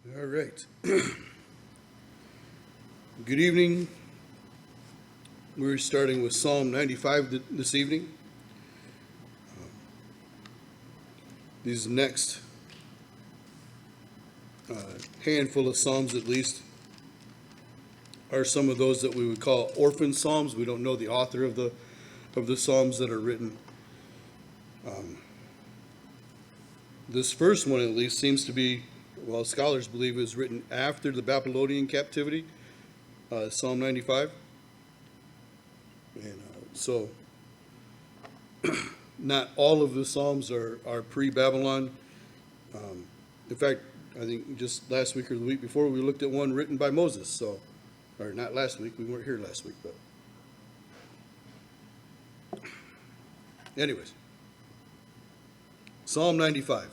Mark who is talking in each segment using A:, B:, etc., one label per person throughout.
A: All right. Good evening. We're starting with Psalm 95 this evening. These next handful of Psalms, at least, are some of those that we would call orphan Psalms. We don't know the author of the Psalms that are written. This first one, at least, seems to be, well, scholars believe it was written after the Babylonian captivity, Psalm 95. And so not all of the Psalms are pre-Babylon. In fact, I think just last week or the week before, we looked at one written by Moses. So, or not last week, we weren't here last week, but anyways. Psalm 95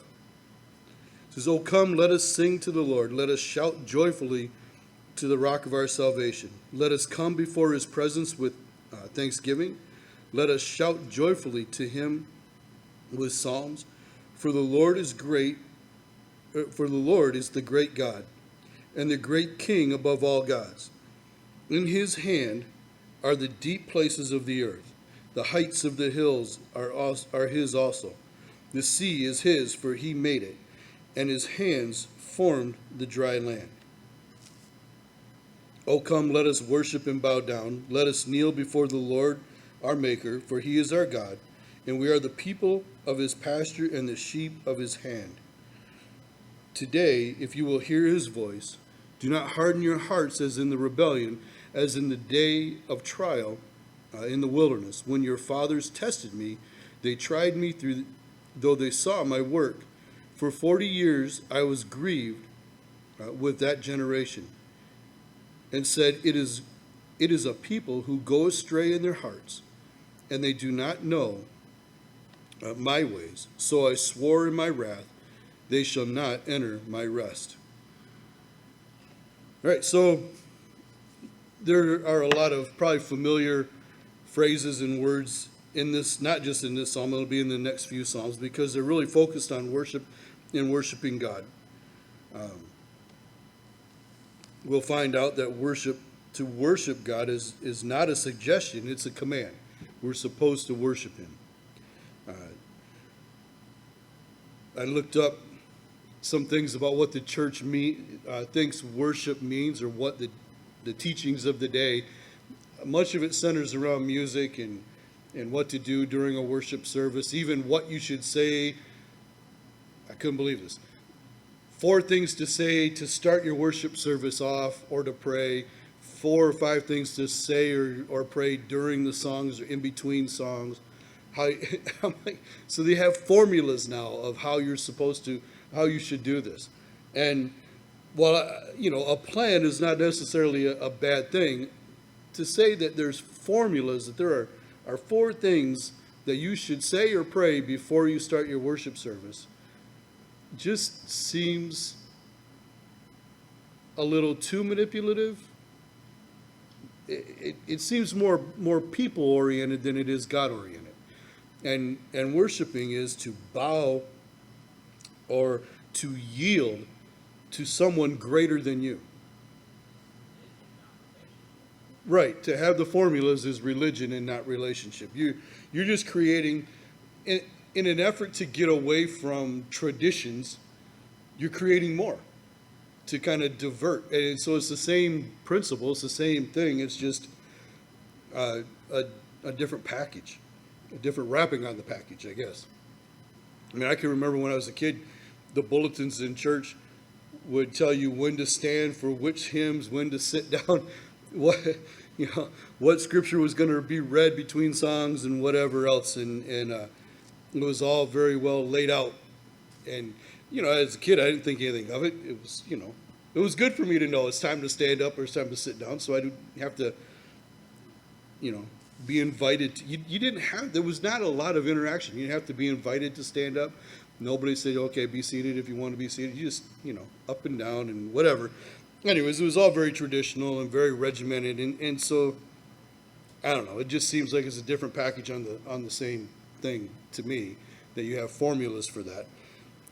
A: says, "O come, let us sing to the Lord. Let us shout joyfully to the rock of our salvation. Let us come before his presence with thanksgiving. Let us shout joyfully to him with psalms. For the Lord is great, for the Lord is the great God, and the great King above all gods. In his hand are the deep places of the earth. The heights of the hills are his also. The sea is his, for he made it, and his hands formed the dry land. O come, let us worship and bow down. Let us kneel before the Lord our Maker, for he is our God, and we are the people of his pasture and the sheep of his hand. Today, if you will hear his voice, do not harden your hearts as in the rebellion, as in the day of trial in the wilderness, when your fathers tested me. They tried me though they saw my work. For 40 years I was grieved with that generation, and said, It is a people who go astray in their hearts, and they do not know my ways. So I swore in my wrath, they shall not enter my rest." All right, so there are a lot of probably familiar phrases and words in this, not just in this psalm, it'll be in the next few psalms, because they're really focused on worship and worshiping God. We'll find out that to worship God is not a suggestion, it's a command. We're supposed to worship him. I looked up some things about what the church thinks worship means, or what the teachings of the day. Much of it centers around music and what to do during a worship service, even what you should say. I couldn't believe this. 4 things to say to start your worship service off or to pray. 4 or 5 things to say or pray during the songs or in between songs. So they have formulas now of how you should do this. And while, a plan is not necessarily a bad thing, to say that there's formulas, that there are 4 things that you should say or pray before you start your worship service, just seems a little too manipulative. It seems more people-oriented than it is God-oriented. And worshiping is to bow or to yield to someone greater than you. Right, to have the formulas is religion and not relationship. You're just creating, in an effort to get away from traditions, you're creating more to kind of divert. And so it's the same principle, it's the same thing, it's just a different package, a different wrapping on the package, I guess. I mean, I can remember when I was a kid, the bulletins in church would tell you when to stand for which hymns, when to sit down, what scripture was going to be read between songs and whatever else, and it was all very well laid out. And as a kid, I didn't think anything of it. It was it was good for me to know it's time to stand up or it's time to sit down, so I didn't have to be invited to, you didn't have, there was not a lot of interaction. You didn't have to be invited to stand up. Nobody said, okay, be seated if you want to be seated. You just up and down and whatever. Anyways, it was all very traditional and very regimented, and so I don't know, it just seems like it's a different package on the same thing to me, that you have formulas for that.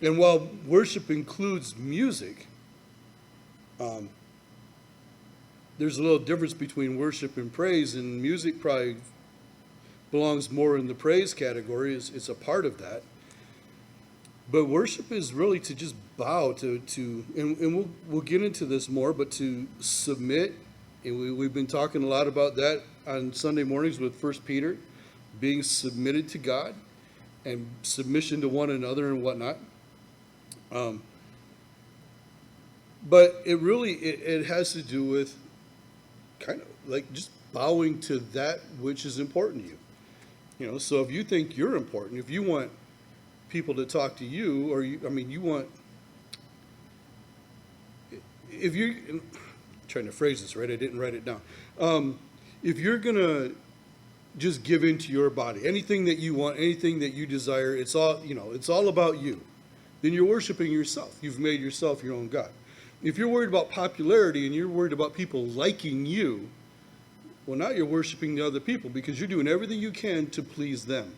A: And while worship includes music, Um, there's a little difference between worship and praise, and music probably belongs more in the praise category. It's a part of that. But worship is really to just bow and we'll get into this more, but to submit. And we've been talking a lot about that on Sunday mornings with First Peter, being submitted to God and submission to one another and whatnot. But it has to do with kind of like just bowing to that which is important to you. You know, so if you think you're important, if you want people to talk to you, or you want, if you're I'm trying to phrase this right, I didn't write it down. If you're gonna just give into your body, anything that you want, anything that you desire, it's all about you. Then you're worshiping yourself. You've made yourself your own God. If you're worried about popularity and you're worried about people liking you, well, now you're worshiping the other people because you're doing everything you can to please them.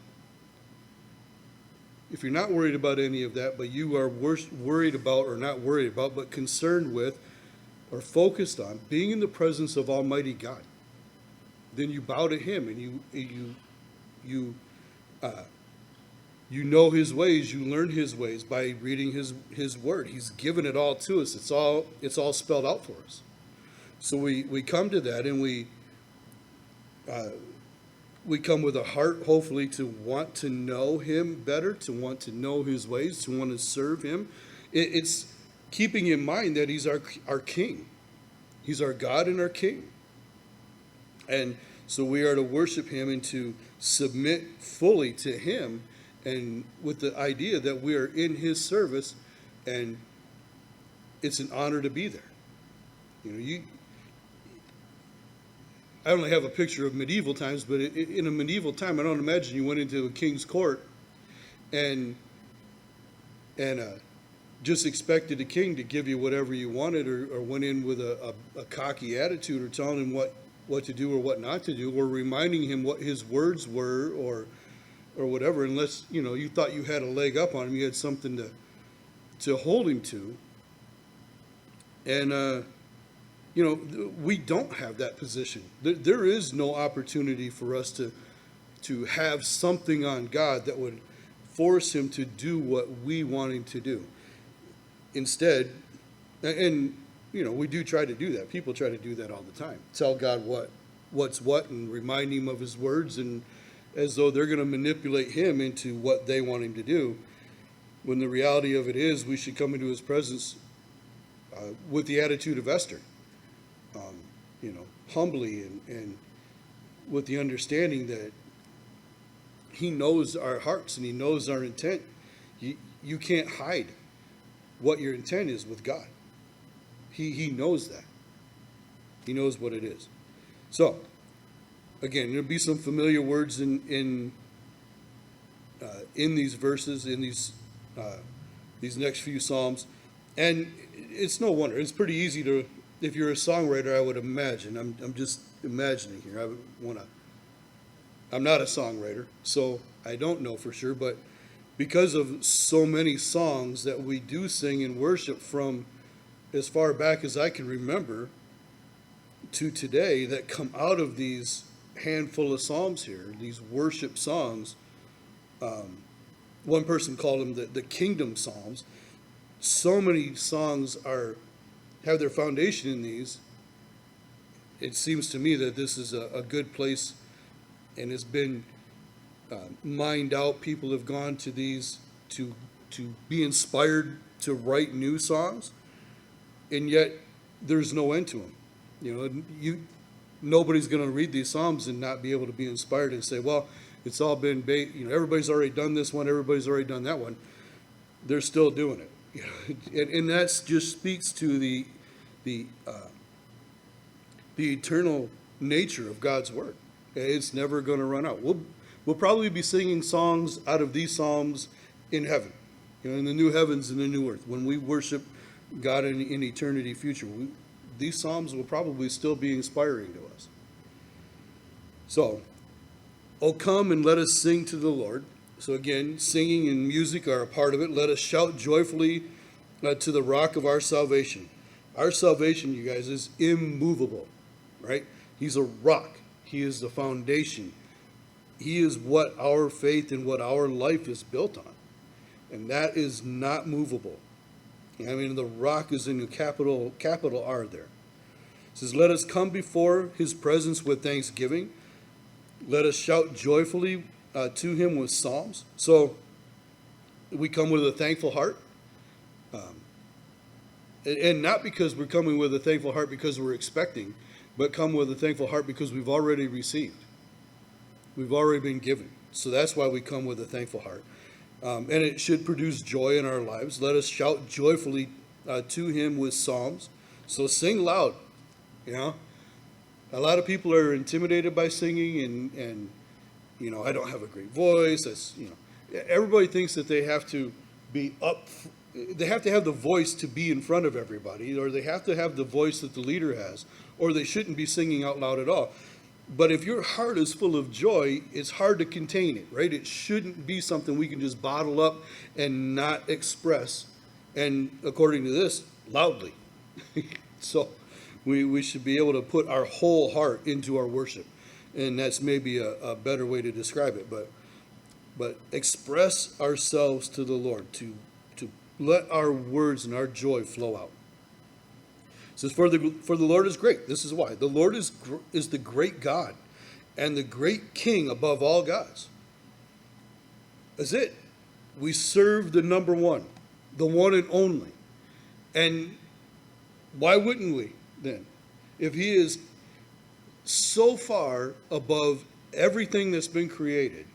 A: If you're not worried about any of that, but you are worried about, or not worried about, but concerned with or focused on being in the presence of Almighty God, then you bow to Him and you know His ways, you learn His ways by reading His Word. He's given it all to us. It's all spelled out for us. So we come to that, and we come with a heart, hopefully, to want to know Him better, to want to know His ways, to want to serve Him. It's keeping in mind that He's our King. He's our God and our King. And so we are to worship Him and to submit fully to Him, and with the idea that we are in His service, and it's an honor to be there. You know, I only have a picture of medieval times, but in a medieval time, I don't imagine you went into a king's court and just expected a king to give you whatever you wanted, or went in with a cocky attitude, or telling him what to do or what not to do, or reminding him what his words were, or whatever, unless you thought you had a leg up on him, you had something to hold him to. And we don't have that position. There is no opportunity for us to have something on God that would force Him to do what we want Him to do. Instead, and we do try to do that. People try to do that all the time. Tell God what's what, and remind Him of His words, and as though they're going to manipulate Him into what they want Him to do, when the reality of it is we should come into His presence with the attitude of Esther. Humbly and with the understanding that He knows our hearts and He knows our intent. You can't hide what your intent is with God. He knows that. He knows what it is. So, again, there'll be some familiar words in these verses, in these next few Psalms, and it's no wonder. It's pretty easy to. If you're a songwriter, I would imagine, I'm just imagining here, I'm not a songwriter, so I don't know for sure, but because of so many songs that we do sing in worship from as far back as I can remember to today that come out of these handful of psalms here, these worship songs, one person called them the kingdom psalms. So many songs have their foundation in these. It seems to me that this is a good place, and it's been mined out. People have gone to these to be inspired to write new songs, and yet there's no end to them. Nobody's going to read these psalms and not be able to be inspired and say, well, it's all been everybody's already done this one, everybody's already done that one. They're still doing it. And that just speaks to the eternal nature of God's word. It's never going to run out. We'll probably be singing songs out of these psalms in heaven, in the new heavens and the new earth, when we worship God in eternity future. These psalms will probably still be inspiring to us. So, oh, come and let us sing to the Lord. So again, singing and music are a part of it. Let us shout joyfully to the rock of our salvation. Our salvation, you guys, is immovable, right? He's a rock. He is the foundation. He is what our faith and what our life is built on. And that is not movable. I mean, the rock is in a capital R there. It says, let us come before his presence with thanksgiving. Let us shout joyfully to him with psalms. So we come with a thankful heart. And not because we're coming with a thankful heart because we're expecting, but come with a thankful heart because we've already received. We've already been given. So that's why we come with a thankful heart. And it should produce joy in our lives. Let us shout joyfully to him with psalms. So sing loud. You know, a lot of people are intimidated by singing, and you know, I don't have a great voice. That's, you know, everybody thinks that they have to be up. They have to have the voice to be in front of everybody, or they have to have the voice that the leader has, or they shouldn't be singing out loud at all. But if your heart is full of joy, it's hard to contain it, right? It shouldn't be something we can just bottle up and not express, and according to this, loudly. So we should be able to put our whole heart into our worship, and that's maybe a better way to describe it. But express ourselves to the Lord, to let our words and our joy flow out. It says, for the Lord is great. This is why. The Lord is the great God and the great King above all gods. That's it. We serve the number one, the one and only. And why wouldn't we then? If he is so far above everything that's been created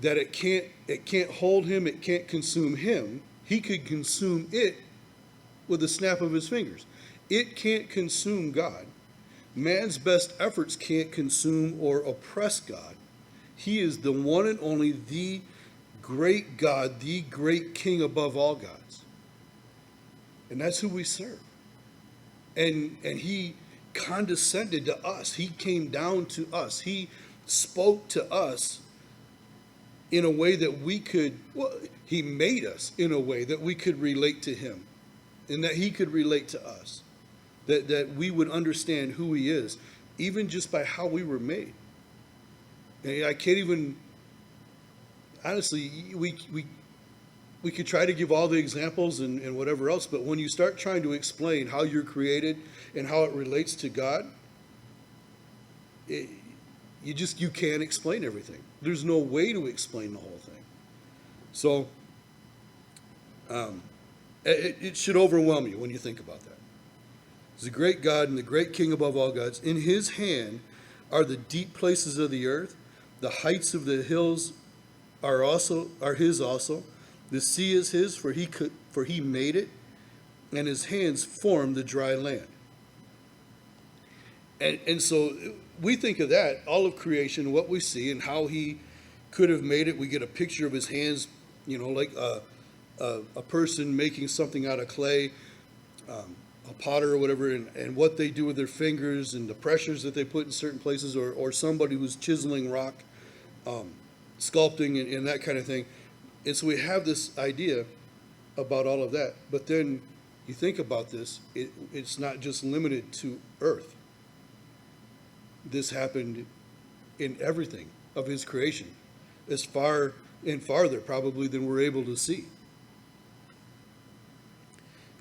A: that it can't hold him, it can't consume him, he could consume it with a snap of his fingers. It can't consume God. Man's best efforts can't consume or oppress God. He is the one and only, the great God, the great King above all gods. And that's who we serve. And he condescended to us. He came down to us. He spoke to us in a way that we could, well, he made us in a way that we could relate to him and that he could relate to us, that we would understand who he is, even just by how we were made. And I can't even, honestly, we could try to give all the examples and whatever else, but when you start trying to explain how you're created and how it relates to God, you can't explain everything. There's no way to explain the whole thing. So it should overwhelm you when you think about that. He's a great God and the great King above all gods. In his hand are the deep places of the earth. The heights of the hills are his also. The sea is his, for he made it, and his hands formed the dry land. And so we think of that, all of creation, what we see, and how he could have made it. We get a picture of his hands, you know, like a person making something out of clay, a potter or whatever, and what they do with their fingers and the pressures that they put in certain places, or somebody who's chiseling rock, sculpting and that kind of thing. And so we have this idea about all of that. But then you think about this, it's not just limited to earth. This happened in everything of his creation, as far and farther probably than we're able to see.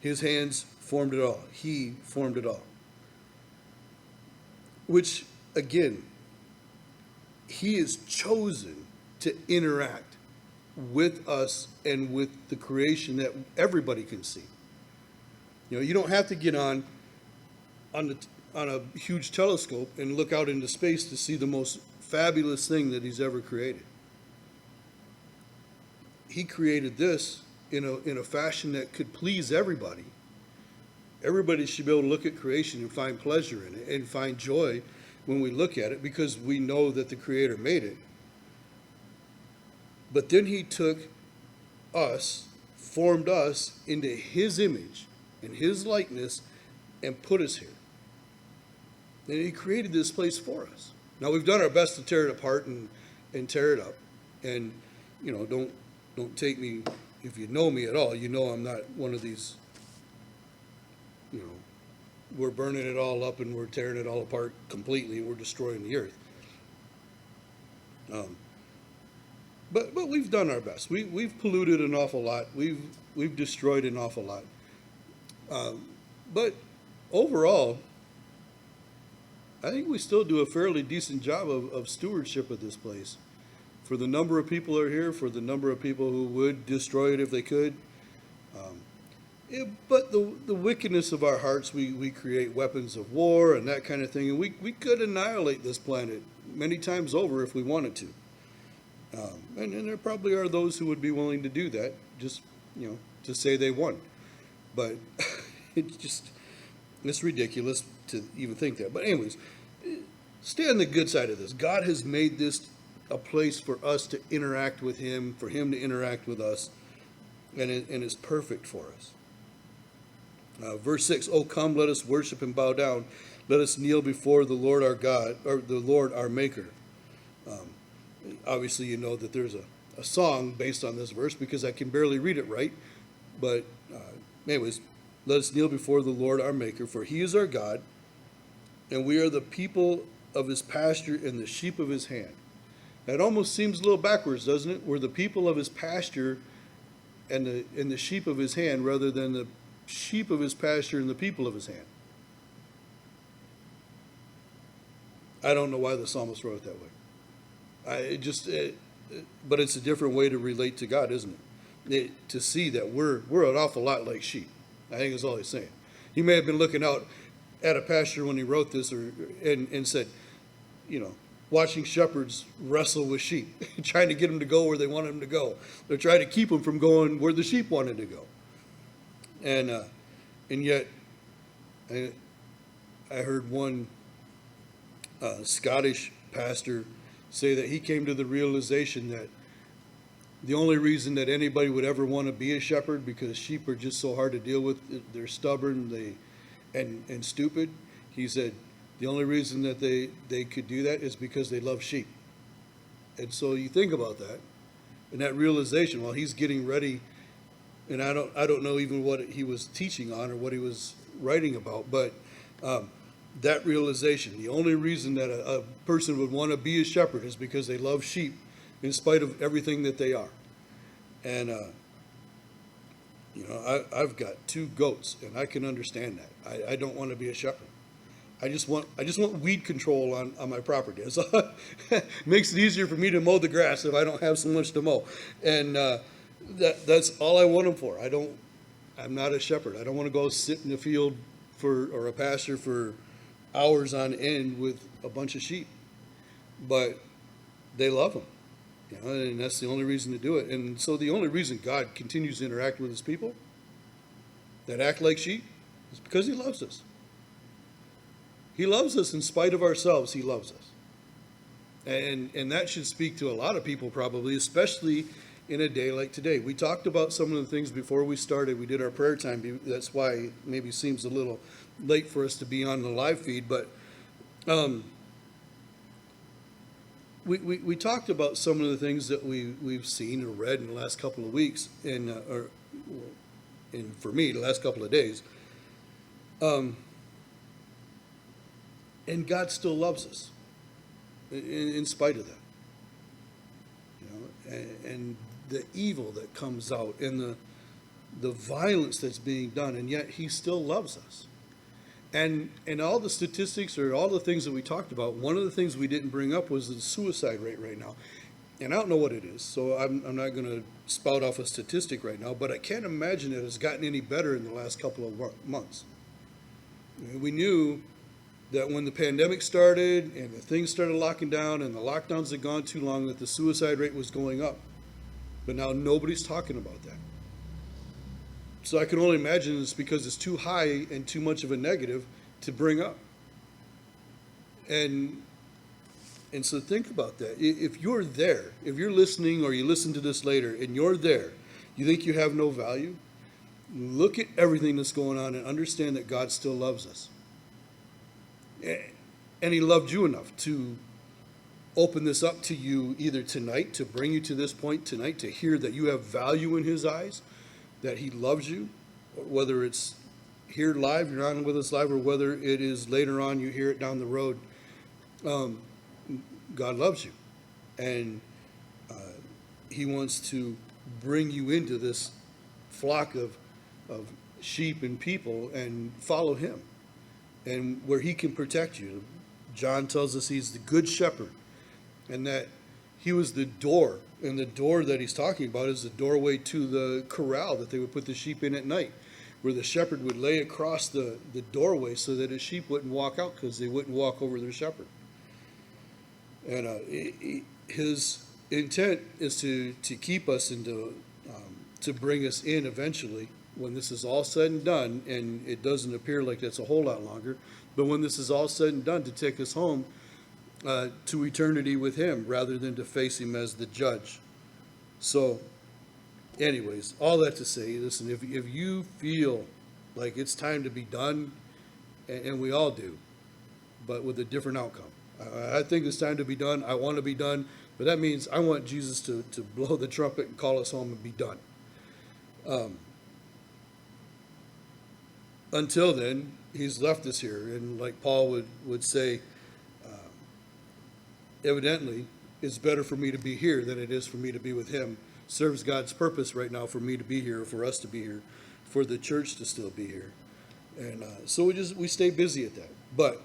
A: His hands formed it all. He formed it all. Which, again, he is chosen to interact with us and with the creation that everybody can see. You know, you don't have to get on a huge telescope and look out into space to see the most fabulous thing that he's ever created. He created this in a fashion that could please everybody. Everybody should be able to look at creation and find pleasure in it and find joy when we look at it, because we know that the Creator made it. But then he took us, formed us into his image and his likeness, and put us here. And he created this place for us. Now, we've done our best to tear it apart and tear it up. And, you know, don't take me, if you know me at all, you know I'm not one of these you know, we're burning it all up and we're tearing it all apart completely and we're destroying the earth. But we've done our best. We've polluted an awful lot. We've destroyed an awful lot. But overall, I think we still do a fairly decent job of stewardship of this place. For the number of people who are here, for the number of people who would destroy it if they could. But the wickedness of our hearts, we create weapons of war and that kind of thing. And we could annihilate this planet many times over if we wanted to. And there probably are those who would be willing to do that, just, to say they won. But it's ridiculous to even think that. But anyways, stay on the good side of this. God has made this a place for us to interact with him, for him to interact with us, and it's perfect for us. Verse 6, "Oh, come, let us worship and bow down. Let us kneel before the Lord our God, or the Lord our Maker." Obviously, you know that there's a song based on this verse because I can barely read it right. But anyways, "Let us kneel before the Lord our Maker, for he is our God, and we are the people of his pasture and the sheep of his hand." That almost seems a little backwards, doesn't it? We're the people of his pasture and the sheep of his hand, rather than the sheep of his pasture and the people of his hand. I don't know why the psalmist wrote it that way. But it's a different way to relate to God, isn't it? To see that we're an awful lot like sheep. I think is all he's saying. He may have been looking out at a pasture when he wrote this, and said, watching shepherds wrestle with sheep, trying to get them to go where they wanted them to go. They're trying to keep them from going where the sheep wanted to go. And yet, I heard one Scottish pastor say that he came to the realization that the only reason that anybody would ever want to be a shepherd, because sheep are just so hard to deal with, they're stubborn, and stupid. He said the only reason that they could do that is because they love sheep. And so you think about that, and that realization while he's getting ready, and I don't know even what he was teaching on or what he was writing about, but that realization, the only reason that a person would want to be a shepherd is because they love sheep in spite of everything that they are. And I've got 2 goats, and I can understand that. I don't want to be a shepherd. I just want weed control on my property. So it makes it easier for me to mow the grass if I don't have so much to mow. And that's all I want them for. I'm not a shepherd. I don't want to go sit in the field or a pasture for hours on end with a bunch of sheep. But they love them, and that's the only reason to do it. And so the only reason God continues to interact with his people that act like sheep is because he loves us. He loves us in spite of ourselves. He loves us. And that should speak to a lot of people probably, especially in a day like today. We talked about some of the things before we started. We did our prayer time. That's why it maybe seems a little late for us to be on the live feed. But we talked about some of the things that we've seen or read in the last couple of weeks, and for me, the last couple of days. And God still loves us in spite of that. And the evil that comes out and the violence that's being done, and yet he still loves us. And all the statistics or all the things that we talked about, one of the things we didn't bring up was the suicide rate right now. And I don't know what it is, so I'm not going to spout off a statistic right now, but I can't imagine that it's gotten any better in the last couple of months. We knew that when the pandemic started and the things started locking down and the lockdowns had gone too long, that the suicide rate was going up. But now nobody's talking about that. So I can only imagine it's because it's too high and too much of a negative to bring up. And so think about that. If you're there, if you're listening or you listen to this later and you're there, you think you have no value? Look at everything that's going on and understand that God still loves us. And he loved you enough to open this up to you either tonight, to bring you to this point tonight, to hear that you have value in his eyes, that he loves you, whether it's here live, you're on with us live, or whether it is later on, you hear it down the road, God loves you. And he wants to bring you into this flock of sheep and people and follow him, and where he can protect you. John tells us he's the good shepherd, and that he was the door. And the door that he's talking about is the doorway to the corral that they would put the sheep in at night, where the shepherd would lay across the doorway so that his sheep wouldn't walk out, because they wouldn't walk over their shepherd. And his intent is to keep us and to bring us in eventually, when this is all said and done, and it doesn't appear like that's a whole lot longer, but when this is all said and done, to take us home to eternity with him, rather than to face him as the judge. So anyways, all that to say, listen, if you feel like it's time to be done, and we all do, but with a different outcome. I think it's time to be done. I want to be done, but that means I want Jesus to blow the trumpet and call us home and be done. Until then, he's left us here, and like Paul would say, evidently, it's better for me to be here than it is for me to be with him. Serves God's purpose right now for me to be here, for us to be here, for the church to still be here. And so we stay busy at that. But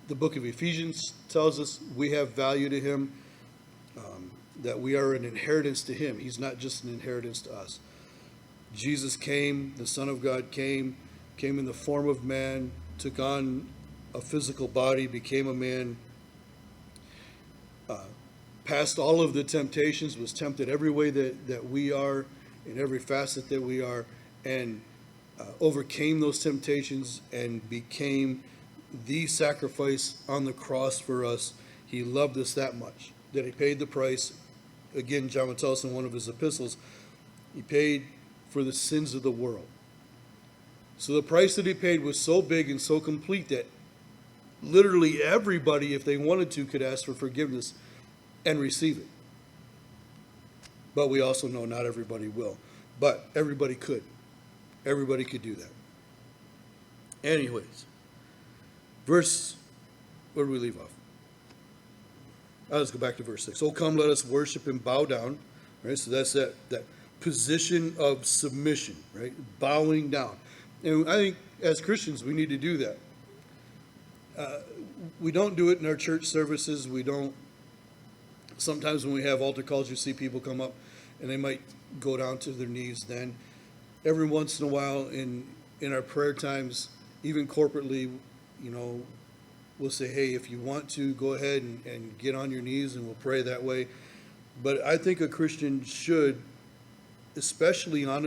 A: the book of Ephesians tells us we have value to him, that we are an inheritance to him. He's not just an inheritance to us. Jesus came, the Son of God came in the form of man, took on a physical body, became a man, passed all of the temptations, was tempted every way that we are, in every facet that we are, and overcame those temptations and became the sacrifice on the cross for us. He loved us that much that he paid the price. Again, John would tell us in one of his epistles, he paid for the sins of the world. So the price that he paid was so big and so complete that literally everybody, if they wanted to, could ask for forgiveness and receive it. But we also know not everybody will. But everybody could. Everybody could do that. Anyways, where do we leave off? Let's go back to verse 6. Oh, come, let us worship and bow down. Right? So that's that position of submission, right? Bowing down. And I think as Christians, we need to do that. We don't do it in our church services. We don't. Sometimes when we have altar calls, you see people come up and they might go down to their knees then. Every once in a while in our prayer times, even corporately, we'll say, hey, if you want to, go ahead and get on your knees and we'll pray that way. But I think a Christian should, especially on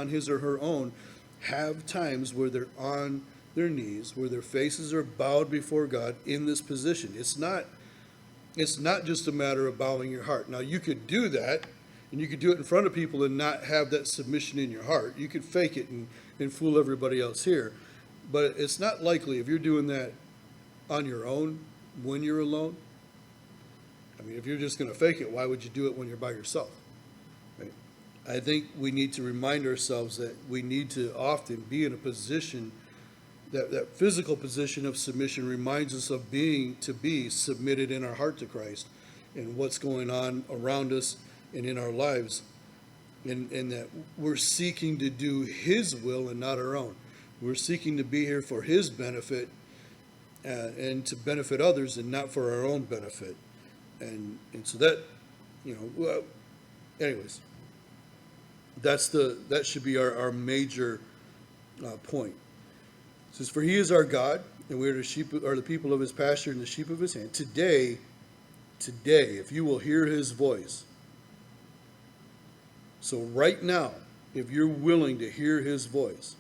A: his or her own, have times where they're on their knees, where their faces are bowed before God in this position. It's not just a matter of bowing your heart. Now, you could do that, and you could do it in front of people and not have that submission in your heart. You could fake it and fool everybody else here. But it's not likely if you're doing that on your own, when you're alone. I mean, if you're just going to fake it, why would you do it when you're by yourself? Right? I think we need to remind ourselves that we need to often be in a position, that physical position of submission reminds us of being submitted in our heart to Christ and what's going on around us and in our lives, and that we're seeking to do his will and not our own. We're seeking to be here for his benefit and to benefit others and not for our own benefit. And so that, anyways, that should be our major point. It says, for he is our God, and we are the people of his pasture and the sheep of his hand. Today, if you will hear his voice. So right now, if you're willing to hear his voice,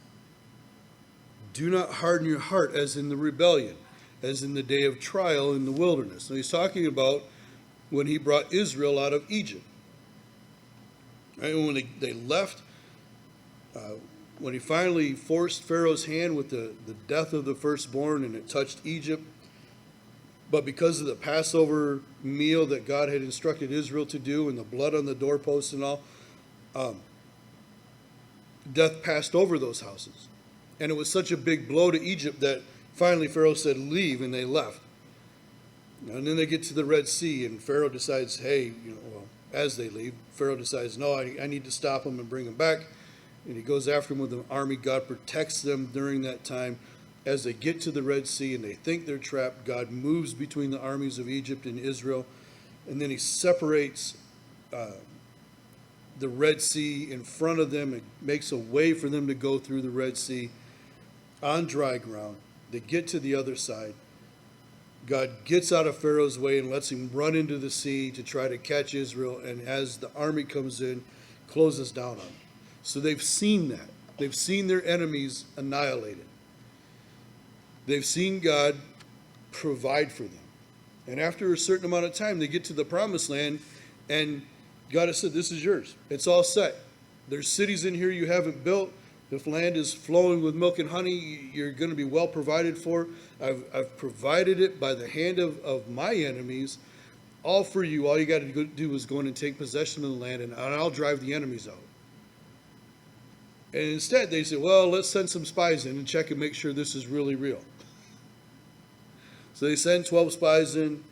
A: do not harden your heart as in the rebellion, as in the day of trial in the wilderness. Now he's talking about when he brought Israel out of Egypt. Right? And when they left, when he finally forced Pharaoh's hand with the death of the firstborn, and it touched Egypt, but because of the Passover meal that God had instructed Israel to do and the blood on the doorposts and all, death passed over those houses. And it was such a big blow to Egypt that finally Pharaoh said, leave, and they left. And then they get to the Red Sea, and Pharaoh decides, hey, as they leave, Pharaoh decides, no, I need to stop them and bring them back. And he goes after them with an army. God protects them during that time. As they get to the Red Sea and they think they're trapped, God moves between the armies of Egypt and Israel. And then he separates the Red Sea in front of them and makes a way for them to go through the Red Sea on dry ground. They get to the other side. God gets out of Pharaoh's way and lets him run into the sea to try to catch Israel. And as the army comes in, closes down on them. So they've seen that. They've seen their enemies annihilated. They've seen God provide for them. And after a certain amount of time, they get to the promised land, and God has said, this is yours. It's all set. There's cities in here you haven't built. The land is flowing with milk and honey. You're going to be well provided for. I've provided it by the hand of my enemies, all for you. All you got to do is go in and take possession of the land, and I'll drive the enemies out. And instead, they say, well, let's send some spies in and check and make sure this is really real. So they send 12 spies in,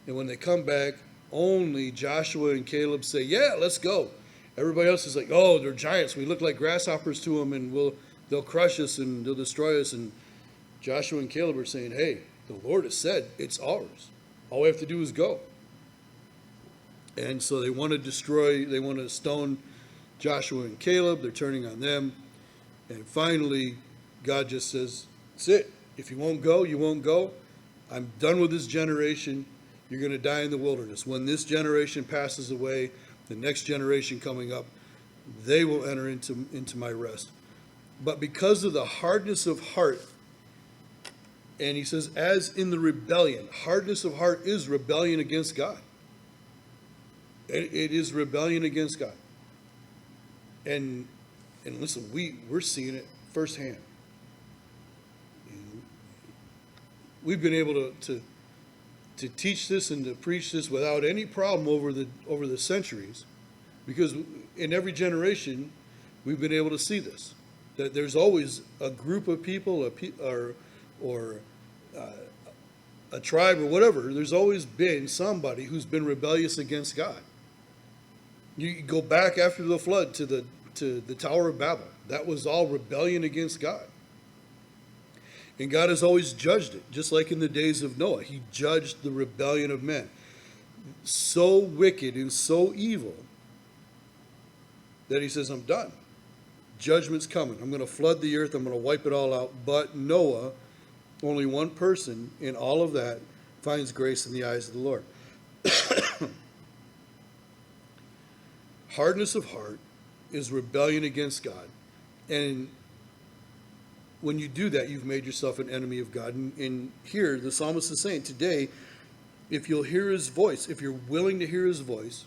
A: and when they come back, only Joshua and Caleb say, yeah, let's go. Everybody else is like, oh, they're giants. We look like grasshoppers to them, and they'll crush us and they'll destroy us. And Joshua and Caleb are saying, hey, the Lord has said it's ours. All we have to do is go. And so they want to stone Joshua and Caleb. They're turning on them. And finally, God just says, that's it. If you won't go, you won't go. I'm done with this generation. You're going to die in the wilderness. When this generation passes away, the next generation coming up, they will enter into my rest. But because of the hardness of heart, and he says, as in the rebellion, hardness of heart is rebellion against God. It is rebellion against God. And listen, we're seeing it firsthand. We've been able to teach this and to preach this without any problem over the centuries, because in every generation we've been able to see this, that there's always a group of people or a tribe or whatever. There's always been somebody who's been rebellious against God. You go back after the flood to the Tower of Babel. That was all rebellion against God. And God has always judged it, just like in the days of Noah. He judged the rebellion of men. So wicked and so evil that he says, I'm done. Judgment's coming. I'm going to flood the earth. I'm going to wipe it all out. But Noah, only one person in all of that, finds grace in the eyes of the Lord. Hardness of heart is rebellion against God. And when you do that, you've made yourself an enemy of God. And here, the psalmist is saying, today, if you'll hear his voice, if you're willing to hear his voice,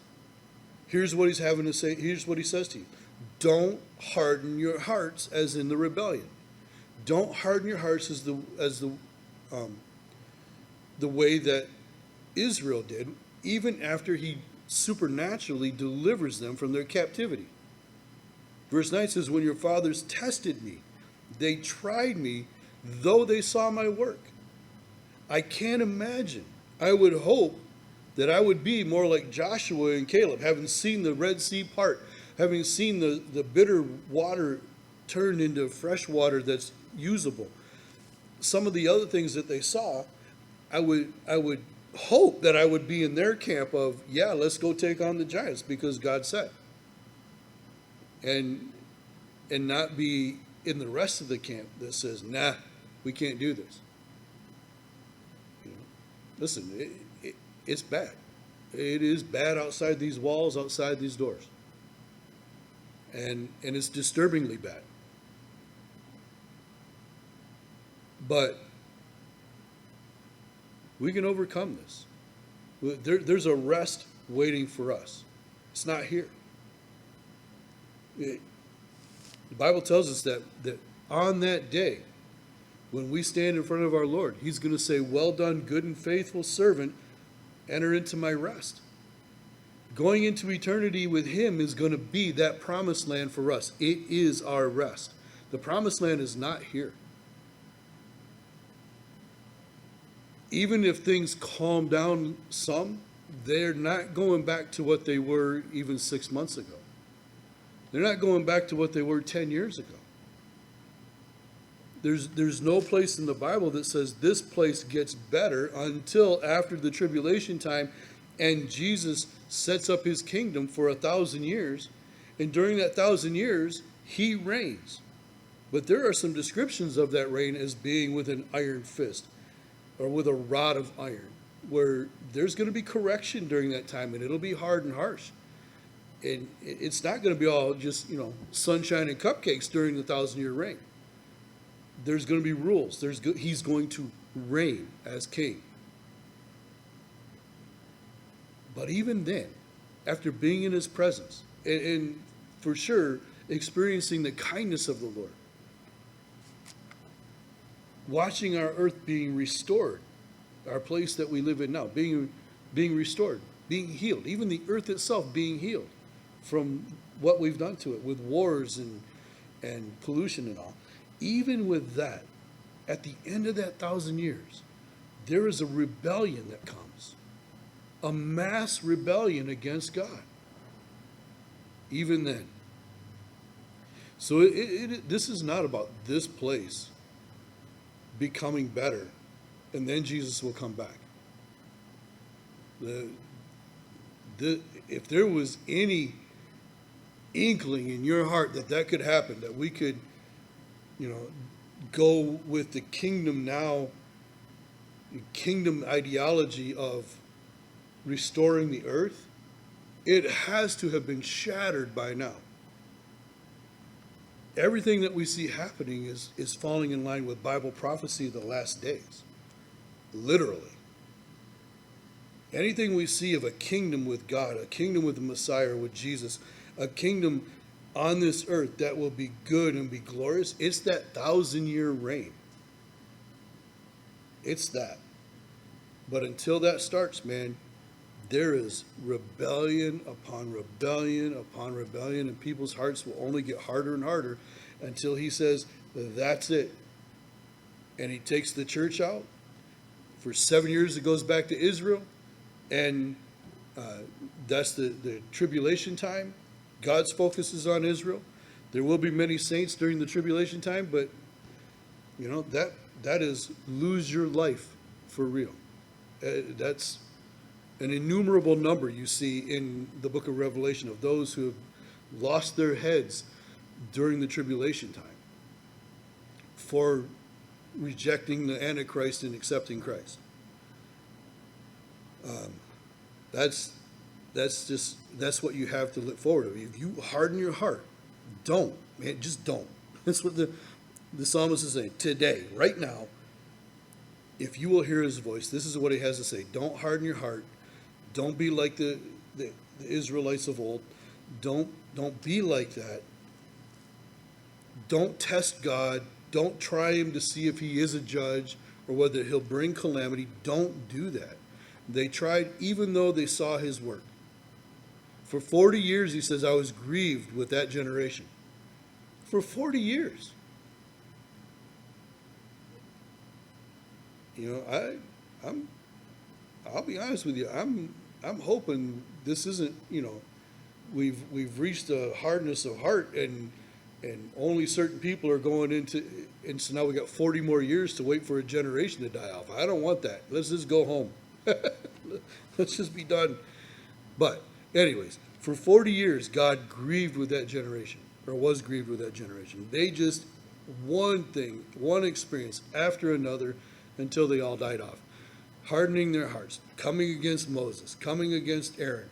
A: here's what he's having to say. Here's what he says to you. Don't harden your hearts as in the rebellion. Don't harden your hearts as the way that Israel did, even after he supernaturally delivers them from their captivity. Verse 9 says, when your fathers tested me, they tried me, though they saw my work. I can't imagine. I would hope that I would be more like Joshua and Caleb, having seen the Red Sea part, having seen the bitter water turned into fresh water that's usable. Some of the other things that they saw, I would hope that I would be in their camp of, yeah, let's go take on the giants because God said. And not be in the rest of the camp that says, nah, we can't do this. Listen, it's bad. It is bad outside these walls, outside these doors. And it's disturbingly bad. But we can overcome this. There's a rest waiting for us. It's not here. The Bible tells us that on that day, when we stand in front of our Lord, he's going to say, well done, good and faithful servant, enter into my rest. Going into eternity with him is going to be that promised land for us. It is our rest. The promised land is not here. Even if things calm down some, they're not going back to what they were even 6 months ago. They're not going back to what they were 10 years ago. There's no place in the Bible that says this place gets better until after the tribulation time and Jesus sets up his kingdom for 1,000 years. And during that 1,000 years, he reigns. But there are some descriptions of that reign as being with an iron fist or with a rod of iron, where there's going to be correction during that time, and it'll be hard and harsh. And it's not going to be all just, sunshine and cupcakes during the 1,000-year reign. There's going to be rules. He's going to reign as king. But even then, after being in his presence, and for sure experiencing the kindness of the Lord, watching our earth being restored, our place that we live in now, being restored, being healed, even the earth itself being healed from what we've done to it with wars and pollution and all. Even with that, at the end of that 1,000 years, there is a rebellion that comes, a mass rebellion against God. Even then. So this is not about this place becoming better, and then Jesus will come back. If there was any inkling in your heart that could happen, that we could, go with the kingdom now, the kingdom ideology of restoring the earth, it has to have been shattered by now. Everything that we see happening is falling in line with Bible prophecy of the last days. Literally. Anything we see of a kingdom with God, a kingdom with the Messiah, with Jesus, a kingdom on this earth that will be good and be glorious, it's that 1,000-year reign. It's that. But until that starts, man, there is rebellion upon rebellion upon rebellion, and people's hearts will only get harder and harder until he says, that's it. And he takes the church out. For 7 years, it goes back to Israel, and that's the tribulation time. God's focus is on Israel. There will be many saints during the tribulation time, but that is lose your life for real. That's an innumerable number you see in the book of Revelation of those who have lost their heads during the tribulation time for rejecting the Antichrist and accepting Christ. That's what you have to look forward to. If you harden your heart, just don't. That's what the psalmist is saying. Today, right now, if you will hear his voice, this is what he has to say. Don't harden your heart. Don't be like the Israelites of old. Don't be like that. Don't test God. Don't try him to see if he is a judge or whether he'll bring calamity. Don't do that. They tried even though they saw his work. For 40 years, he says, I was grieved with that generation. For 40 years. I'll be honest with you. I'm hoping this isn't, we've reached a hardness of heart and only certain people are going into, and so now we got 40 more years to wait for a generation to die off. I don't want that. Let's just go home. Let's just be done. But anyways, for 40 years, God grieved with that generation, or was grieved with that generation. They just, one thing, one experience after another until they all died off. Hardening their hearts, coming against Moses, coming against Aaron.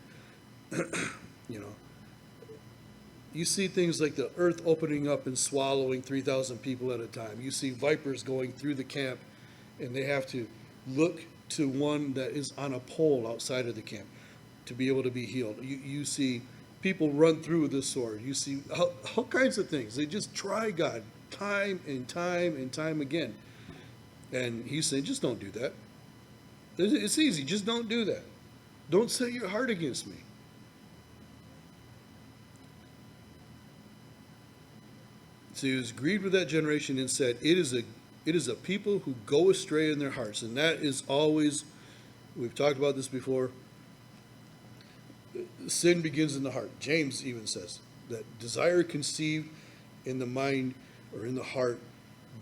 A: You see things like the earth opening up and swallowing 3,000 people at a time. You see vipers going through the camp, and they have to look to one that is on a pole outside of the camp to be able to be healed. You see people run through with the sword. You see all kinds of things. They just try God time and time and time again. And he's saying, just don't do that. It's easy. Just don't do that. Don't set your heart against me. So he was grieved with that generation and said, it is a people who go astray in their hearts. And that is always, we've talked about this before, sin begins in the heart. James even says that desire conceived in the mind or in the heart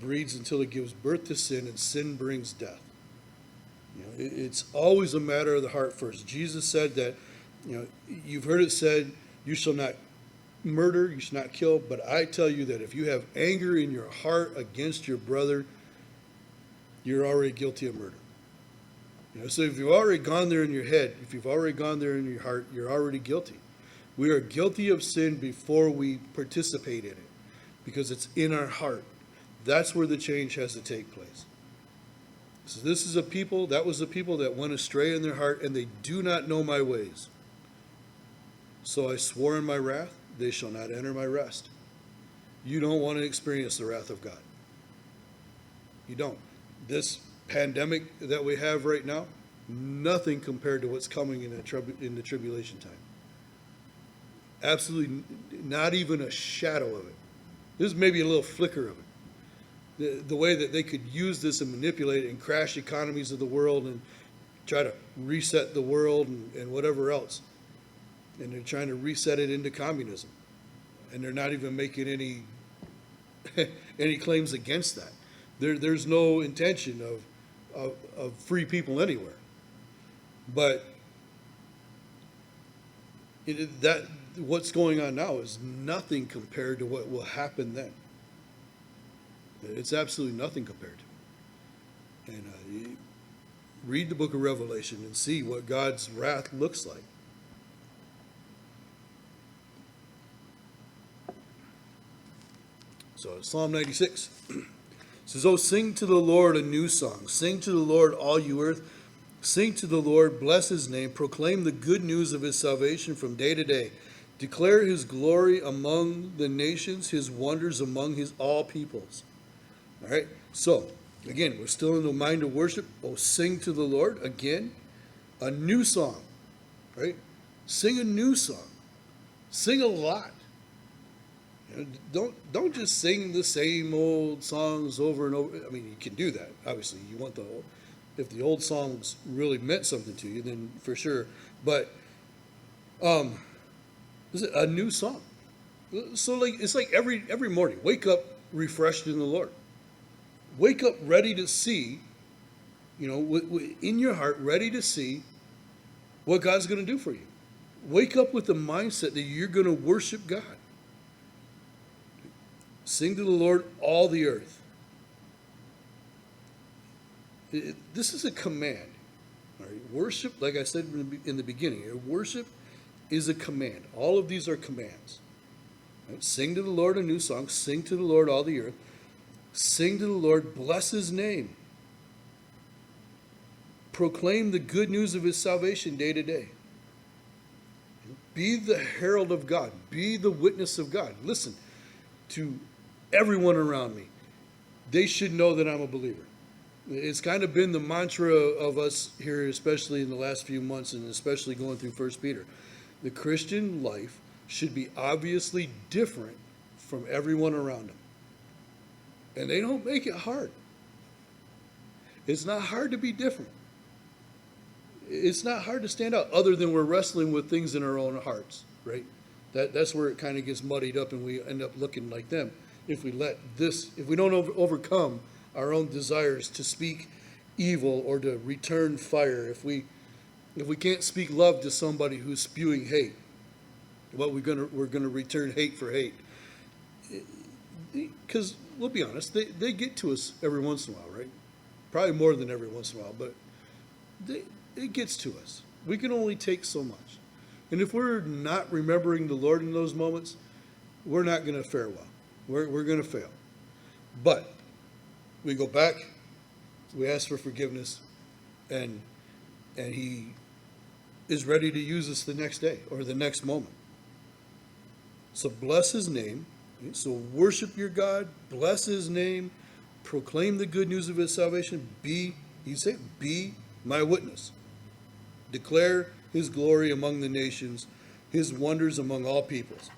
A: breeds until it gives birth to sin, and sin brings death. It's always a matter of the heart first. Jesus said that, you've heard it said, you shall not murder, you shall not kill, but I tell you that if you have anger in your heart against your brother, you're already guilty of murder. So if you've already gone there in your head, if you've already gone there in your heart, you're already guilty. We are guilty of sin before we participate in it, because it's in our heart. That's where the change has to take place. So this is a people, that was a people that went astray in their heart, and they do not know my ways. So I swore in my wrath, they shall not enter my rest. You don't want to experience the wrath of God. You don't. This pandemic that we have right now, nothing compared to what's coming in the tribulation time. Absolutely not even a shadow of it. This is maybe a little flicker of it. The way that they could use this and manipulate it and crash economies of the world and try to reset the world and whatever else. And they're trying to reset it into communism. And they're not even making any claims against that. There's no intention of free people anywhere. But what's going on now is nothing compared to what will happen then. It's absolutely nothing compared to it. And you read the book of Revelation and see what God's wrath looks like. So Psalm 96 says, "Oh, sing to the Lord a new song. Sing to the Lord, all you earth. Sing to the Lord, bless his name. Proclaim the good news of his salvation from day to day. Declare his glory among the nations, his wonders among his all peoples." All right, so again, we're still in the mind of worship. Oh, sing to the Lord. Again, a new song, right? Sing a new song. Sing a lot. Don't just sing the same old songs over and over. I mean, you can do that. Obviously, you want if the old songs really meant something to you, then for sure. But is it a new song? So like it's like every morning, wake up refreshed in the Lord. Wake up ready to see, in your heart, ready to see what God's going to do for you. Wake up with the mindset that you're going to worship God. Sing to the Lord, all the earth. This is a command. All right? Worship, like I said in the beginning, worship is a command. All of these are commands. Right? Sing to the Lord a new song. Sing to the Lord, all the earth. Sing to the Lord, bless his name. Proclaim the good news of his salvation day to day. Be the herald of God. Be the witness of God. Listen to everyone around me. They should know that I'm a believer. It's kind of been the mantra of us here, especially in the last few months, and especially going through 1 Peter. The Christian life should be obviously different from everyone around them. And they don't make it hard. It's not hard to be different. It's not hard to stand out, other than we're wrestling with things in our own hearts, right? That's where it kind of gets muddied up and we end up looking like them. If we don't overcome our own desires to speak evil or to return fire, if we can't speak love to somebody who's spewing hate, we're gonna return hate for hate. Because we'll be honest, they get to us every once in a while, right? Probably more than every once in a while, but it gets to us. We can only take so much. And if we're not remembering the Lord in those moments, we're not going to fare well. We're going to fail. But we go back, we ask for forgiveness, and he is ready to use us the next day or the next moment. So bless his name. So worship your God, bless his name, proclaim the good news of his salvation. Be my witness. Declare his glory among the nations, his wonders among all peoples.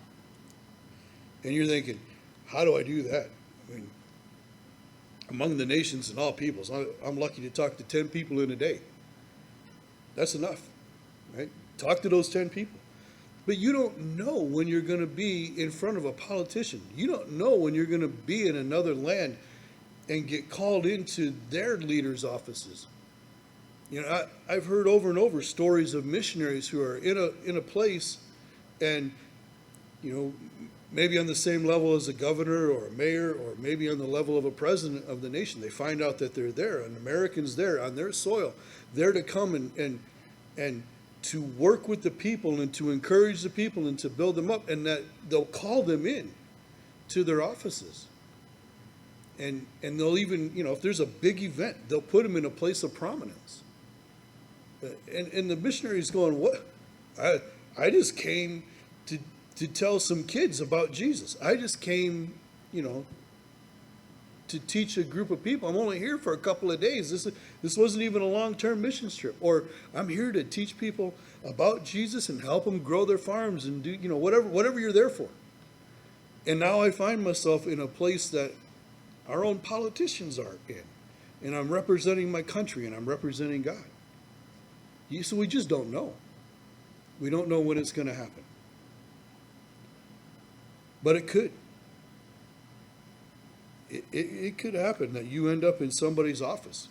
A: And you're thinking, How do I do that? I mean, among the nations and all peoples, I'm lucky to talk to 10 people in a day. That's enough, right? Talk to those 10 people. But you don't know when you're going to be in front of a politician. You don't know when you're going to be in another land and get called into their leaders' offices. You know, I've heard over and over stories of missionaries who are in a place and, you know, maybe on the same level as a governor or a mayor, or maybe on the level of a president of the nation. They find out that they're there, an American's there on their soil, there to come and to work with the people and to encourage the people and to build them up, and that they'll call them in to their offices. And they'll even, you know, if there's a big event, they'll put them in a place of prominence. And the missionary's going, what? I just came to tell some kids about Jesus. I just came, you know, to teach a group of people. I'm only here for a couple of days. This wasn't even a long-term mission trip. Or I'm here to teach people about Jesus and help them grow their farms and do, you know, whatever you're there for. And now I find myself in a place that our own politicians are in. And I'm representing my country and I'm representing God. So we just don't know. We don't know when it's going to happen. But it could. It could happen that you end up in somebody's office.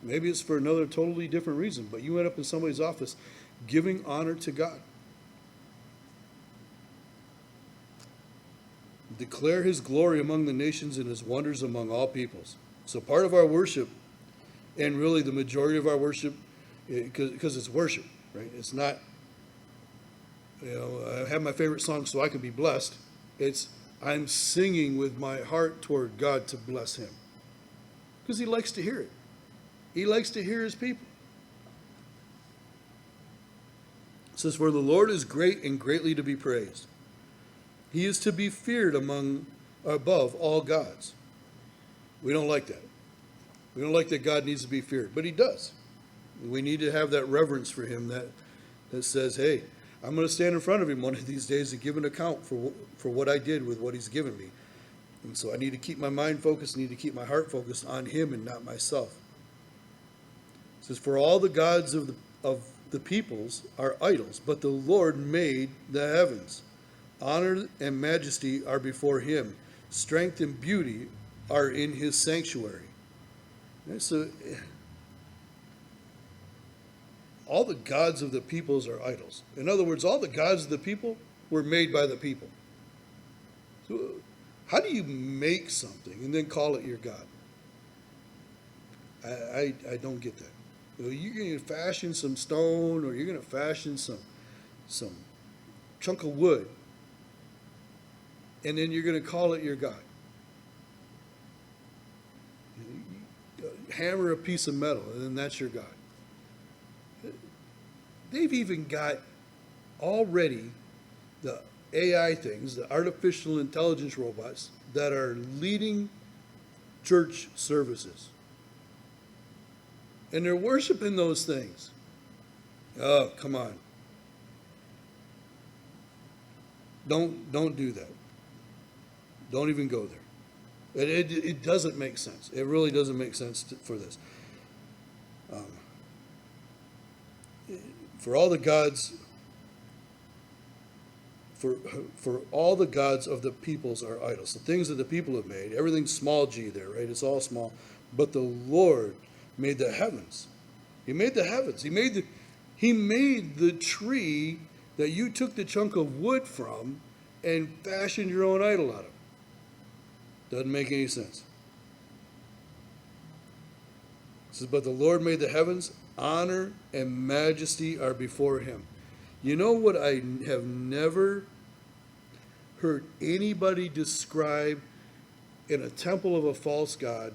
A: Maybe it's for another totally different reason, but you end up in somebody's office giving honor to God. Declare his glory among the nations and his wonders among all peoples. So part of our worship, and really the majority of our worship, because it's worship, right? It's not, you know, I have my favorite song so I can be blessed. It's I'm singing with my heart toward God to bless him. Because he likes to hear it. He likes to hear his people. It says, for the Lord is great and greatly to be praised. He is to be feared above all gods. We don't like that. We don't like that God needs to be feared, but he does. We need to have that reverence for him that says, hey, I'm going to stand in front of him one of these days and give an account for what I did with what he's given me. And so I need to keep my mind focused, need to keep my heart focused on him and not myself. It says, for all the gods of the peoples are idols, but the Lord made the heavens. Honor and majesty are before him. Strength and beauty are in his sanctuary. And so all the gods of the peoples are idols. In other words, all the gods of the people were made by the people. So how do you make something and then call it your God? I don't get that. You know, you're going to fashion some stone, or you're going to fashion some chunk of wood, and then you're going to call it your God. You hammer a piece of metal, and then that's your God. They've even got already the AI things, the artificial intelligence robots, that are leading church services. And they're worshiping those things. Oh, come on. Don't do that. Don't even go there. It doesn't make sense. It really doesn't make sense for this. For all the gods, for all the gods of the peoples are idols. The things that the people have made, everything's small g there, right? It's all small. But the Lord made the heavens. He made the heavens. He made the tree that you took the chunk of wood from and fashioned your own idol out of. Doesn't make any sense. It says, but the Lord made the heavens. Honor and majesty are before him. You know what I have never heard anybody describe in a temple of a false god,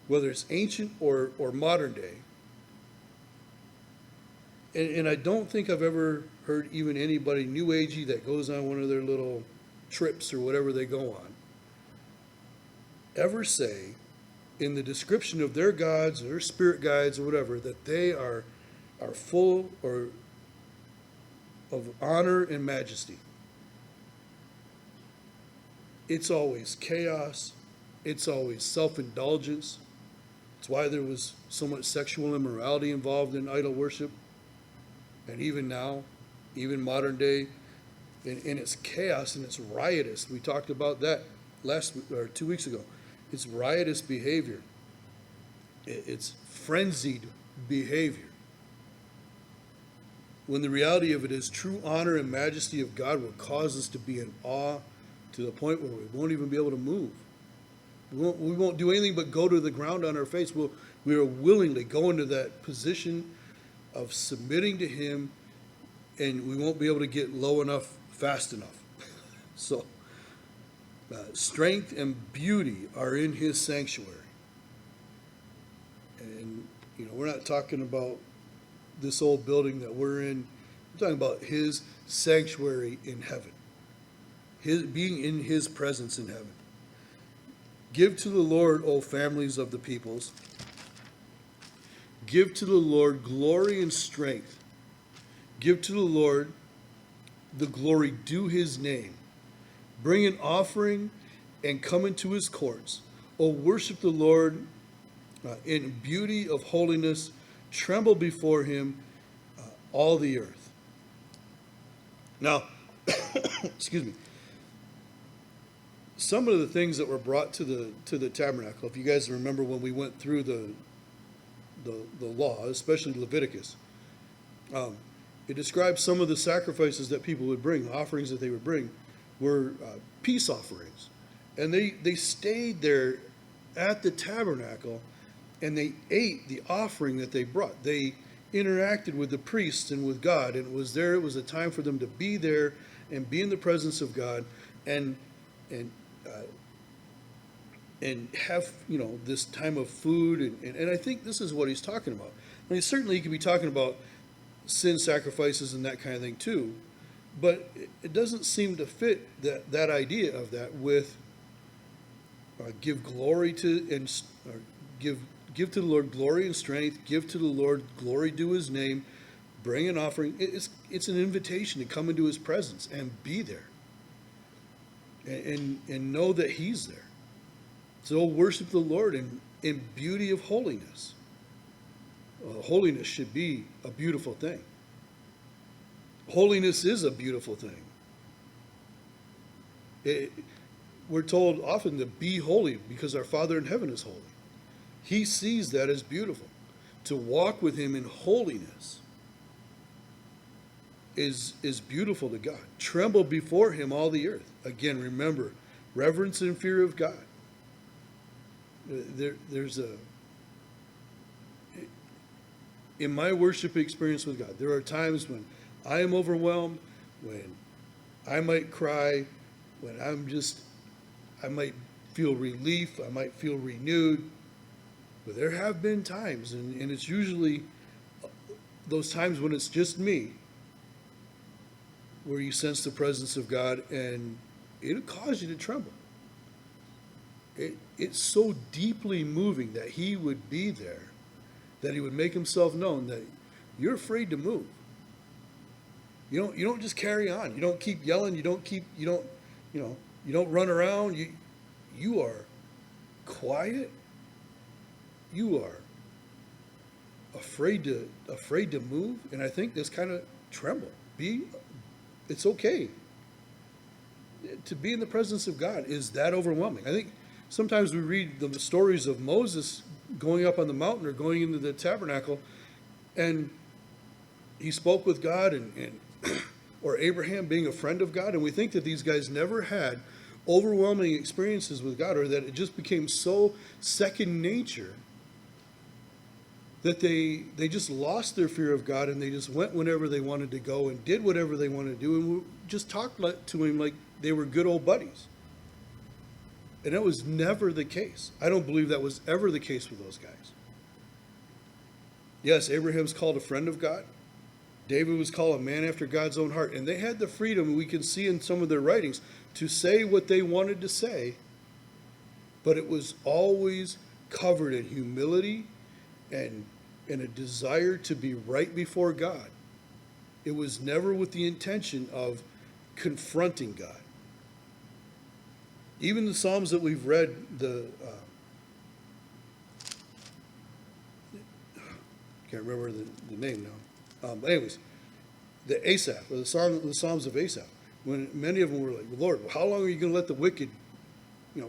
A: whether it's ancient or modern day, and I don't think I've ever heard even anybody new agey that goes on one of their little trips or whatever they go on, ever say in the description of their gods or their spirit guides or whatever, that they are full or of honor and majesty. it's always chaos. It's always self-indulgence. It's why there was so much sexual immorality involved in idol worship. And even now, even modern day, and it's chaos and it's riotous. We talked about that 2 weeks ago. It's riotous behavior. It's frenzied behavior. When the reality of it is true honor and majesty of God will cause us to be in awe to the point where we won't even be able to move. We won't do anything but go to the ground on our face. We will willingly go into that position of submitting to Him, and we won't be able to get low enough fast enough. So, strength and beauty are in His sanctuary. And, we're not talking about this old building that we're in. We're talking about His sanctuary in heaven. Being in His presence in heaven. Give to the Lord, O families of the peoples. Give to the Lord glory and strength. Give to the Lord the glory due His name. Bring an offering and come into His courts. O worship the Lord in beauty of holiness. Tremble before Him, all the earth. Now, excuse me. Some of the things that were brought to the tabernacle, if you guys remember when we went through the law, especially Leviticus, it describes some of the sacrifices that people would bring, offerings that they would bring, were peace offerings. And they stayed there at the tabernacle, and they ate the offering that they brought. They interacted with the priests and with God, and it was a time for them to be there and be in the presence of God and have this time of food, and I think this is what he's talking about. I mean, certainly he could be talking about sin sacrifices and that kind of thing too, but it doesn't seem to fit that idea of that with give glory to and give to the Lord glory and strength, give to the Lord glory due His name, bring an offering. It's an invitation to come into His presence and be there. And know that He's there. So worship the Lord in beauty of holiness. Holiness should be a beautiful thing. Holiness is a beautiful thing. We're told often to be holy because our Father in heaven is holy. He sees that as beautiful. To walk with Him in holiness is beautiful to God. Tremble before Him, all the earth. Again, remember, reverence and fear of God. In my worship experience with God, there are times when I am overwhelmed, when I might cry, when I might feel relief, I might feel renewed. But there have been times, and it's usually those times when it's just me, where you sense the presence of God, and it'll cause you to tremble. It's so deeply moving that He would be there, that He would make Himself known, that you're afraid to move. You don't just carry on. You don't keep yelling. You don't run around. You are quiet. You are afraid to move, and I think this kind of tremble. It's okay to be in the presence of God. Is that overwhelming? I think sometimes we read the stories of Moses going up on the mountain or going into the tabernacle, and he spoke with God, and or Abraham being a friend of God, and we think that these guys never had overwhelming experiences with God, or that it just became so second nature that they just lost their fear of God, and they just went whenever they wanted to go and did whatever they wanted to do, and just talked to Him like they were good old buddies. And that was never the case. I don't believe that was ever the case with those guys. Yes, Abraham's called a friend of God. David was called a man after God's own heart. And they had the freedom, we can see in some of their writings, to say what they wanted to say. But it was always covered in humility and a desire to be right before God. It was never with the intention of confronting God. Even the Psalms that we've read, can't remember the name now. But anyways, the Asaph, or the Psalms of Asaph, when many of them were like, Lord, how long are you going to let the wicked,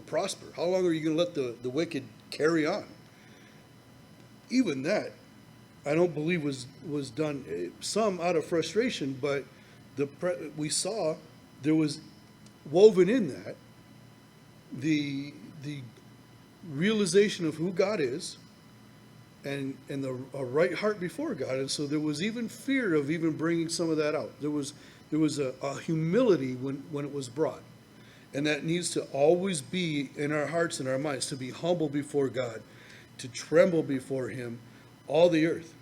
A: prosper? How long are you going to let the wicked carry on? Even that, I don't believe was done, some out of frustration, but we saw there was woven in that the realization of who God is, and a right heart before God. And so there was even fear of even bringing some of that out. There was a humility when it was brought. And that needs to always be in our hearts and our minds, to be humble before God, to tremble before him, all the earth.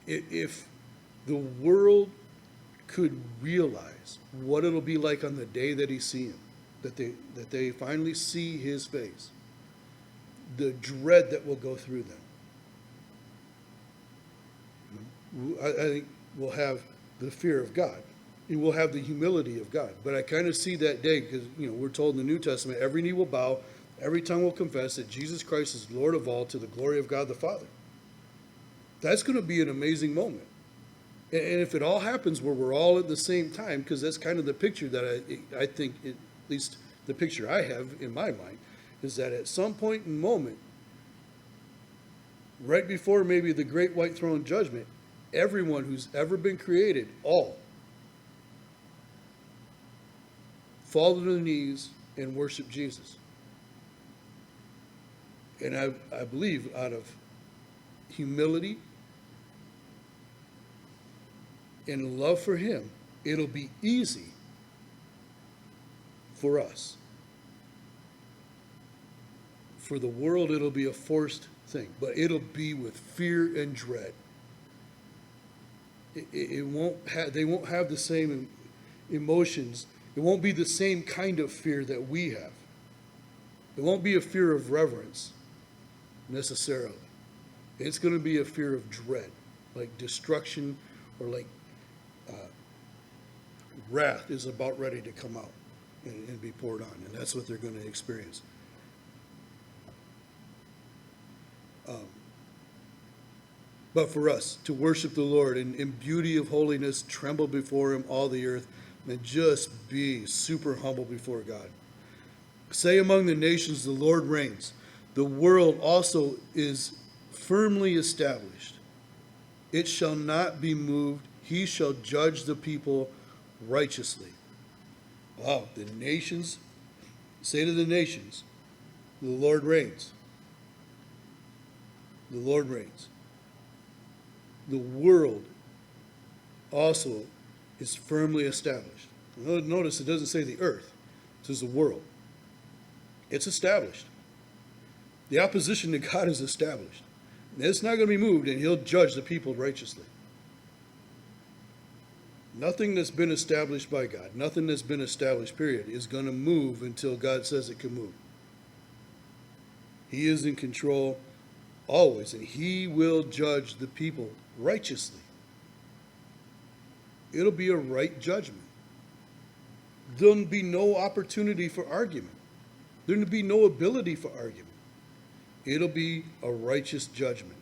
A: If the world could realize what it'll be like on the day that he sees him, that they finally see his face, the dread that will go through them. I think we'll have the fear of God, and we'll have the humility of God. But I kind of see that day, because we're told in the New Testament, every knee will bow, every tongue will confess that Jesus Christ is Lord of all, to the glory of God the Father. That's going to be an amazing moment. And if it all happens where we're all at the same time, because that's kind of the picture that I think, at least the picture I have in my mind, is that at some point in moment, right before maybe the great white throne judgment, everyone who's ever been created, all, fall to their knees and worship Jesus. And I believe out of humility and love for him, it'll be easy for us. For the world, it'll be a forced thing, but it'll be with fear and dread. They won't have the same emotions. It won't be the same kind of fear that we have. It won't be a fear of reverence necessarily. It's going to be a fear of dread, like destruction, or like wrath is about ready to come out and be poured on, and that's what they're going to experience. But for us to worship the Lord in beauty of holiness, tremble before him, all the earth, and just be super humble before God. Say among the nations, the Lord reigns. The world also is firmly established. It shall not be moved. He shall judge the people righteously. Wow, the nations, say to the nations, the Lord reigns. The Lord reigns. The world also is firmly established. Notice it doesn't say the earth, it says the world. It's established. The opposition to God is established. And it's not going to be moved, and he'll judge the people righteously. Nothing that's been established by God, nothing that's been established, period, is going to move until God says it can move. He is in control always, and he will judge the people righteously. It'll be a right judgment. There'll be no opportunity for argument. There'll be no ability for argument. It'll be a righteous judgment.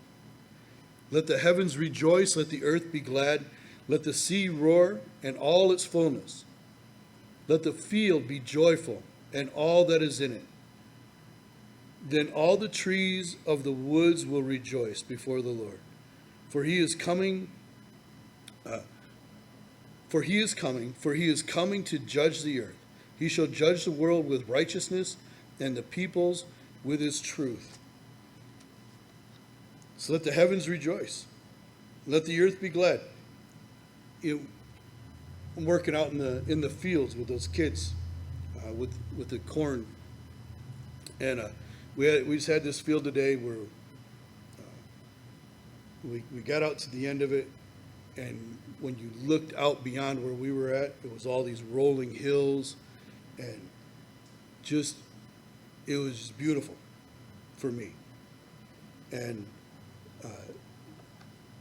A: Let the heavens rejoice, let the earth be glad, let the sea roar and all its fullness. Let the field be joyful and all that is in it. Then all the trees of the woods will rejoice before the Lord. For he is coming to judge the earth. He shall judge the world with righteousness and the peoples with his truth. So let the heavens rejoice. Let the earth be glad. I'm working out in the fields with those kids, with the corn, and we just had this field today where we got out to the end of it, and when you looked out beyond where we were at, it was all these rolling hills, and it was just beautiful for me. And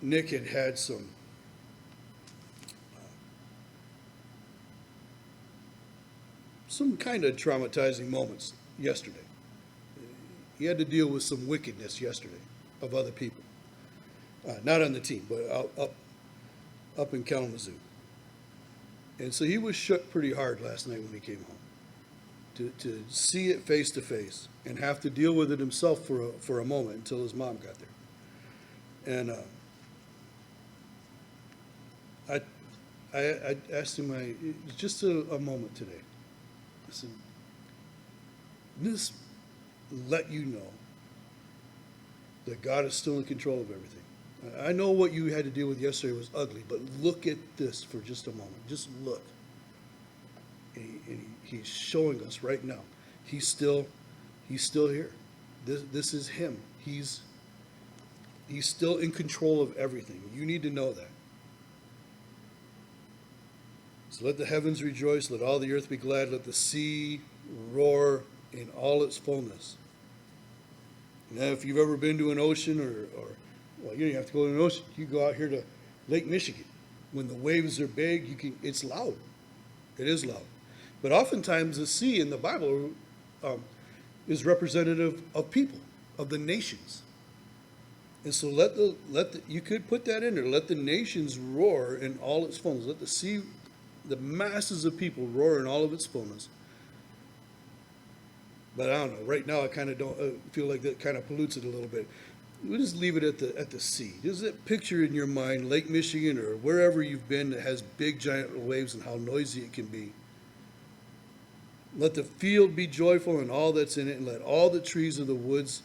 A: Nick had some some kind of traumatizing moments yesterday. He had to deal with some wickedness yesterday of other people. Not on the team, but up in Kalamazoo. And so he was shook pretty hard last night when he came home. To see it face to face and have to deal with it himself for a moment until his mom got there. And I asked him, just a moment today. I said, this let you know that God is still in control of everything. I know what you had to deal with yesterday was ugly, but look at this for just a moment. Just look. And he's showing us right now. He's still here. This is him. He's still in control of everything. You need to know that. So let the heavens rejoice, let all the earth be glad, let the sea roar in all its fullness. Now, if you've ever been to an ocean well, you don't have to go to an ocean. You go out here to Lake Michigan. When the waves are big, it's loud. It is loud. But oftentimes the sea in the Bible is representative of people, of the nations. And so you could put that in there. Let the nations roar in all its fullness. Let the sea, the masses of people roar in all of its fullness. But I don't know. Right now, I kind of don't feel like that kind of pollutes it a little bit. We'll just leave it at the sea. Just that picture in your mind, Lake Michigan or wherever you've been that has big giant waves and how noisy it can be. Let the field be joyful and all that's in it, and let all the trees of the woods,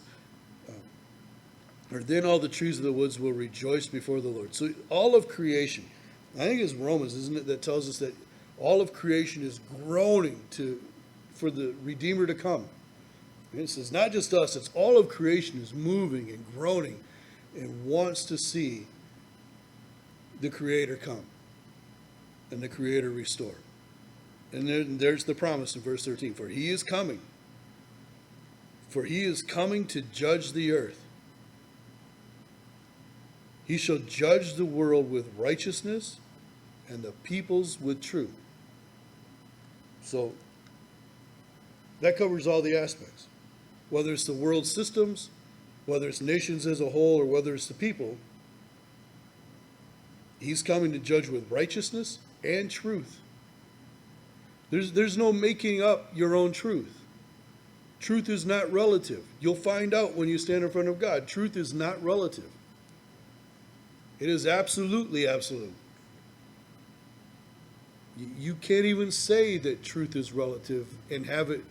A: then all the trees of the woods will rejoice before the Lord. So all of creation, I think it's Romans, isn't it, that tells us that all of creation is groaning for the Redeemer to come. And it says not just us, it's all of creation is moving and groaning and wants to see the Creator come and the Creator restore. And then there's the promise in verse 13, for he is coming. For he is coming to judge the earth. He shall judge the world with righteousness and the peoples with truth. So that covers all the aspects. Whether it's the world systems, whether it's nations as a whole, or whether it's the people, he's coming to judge with righteousness and truth. There's no making up your own truth. Truth is not relative. You'll find out when you stand in front of God. Truth is not relative. It is absolutely absolute. You can't even say that truth is relative and have it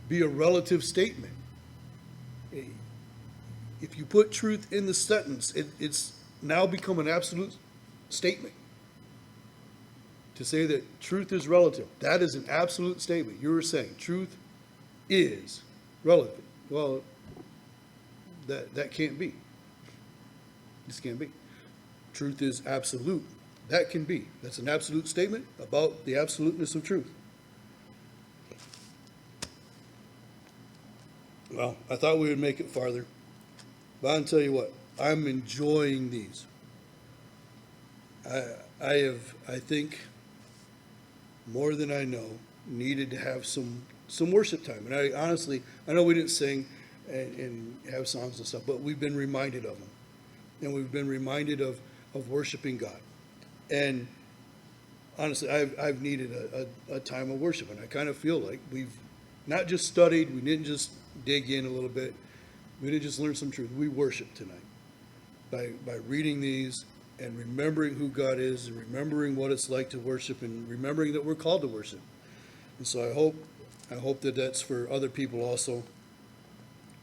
A: be a relative statement. If you put truth in the sentence, it's now become an absolute statement. To say that truth is relative, that is an absolute statement. You were saying truth is relative. Well, that can't be. This can't be. Truth is absolute. That can be. That's an absolute statement about the absoluteness of truth. Well, I thought we would make it farther. But I'll tell you what, I'm enjoying these. I think, more than I know, needed to have some worship time. And I know we didn't sing and have songs and stuff, but we've been reminded of them. And we've been reminded of worshiping God. And honestly, I've needed a time of worship. And I kind of feel like we've not just studied, we didn't just dig in a little bit, we didn't just learn some truth. We worship tonight by reading these and remembering who God is and remembering what it's like to worship and remembering that we're called to worship. And so I hope that that's for other people also,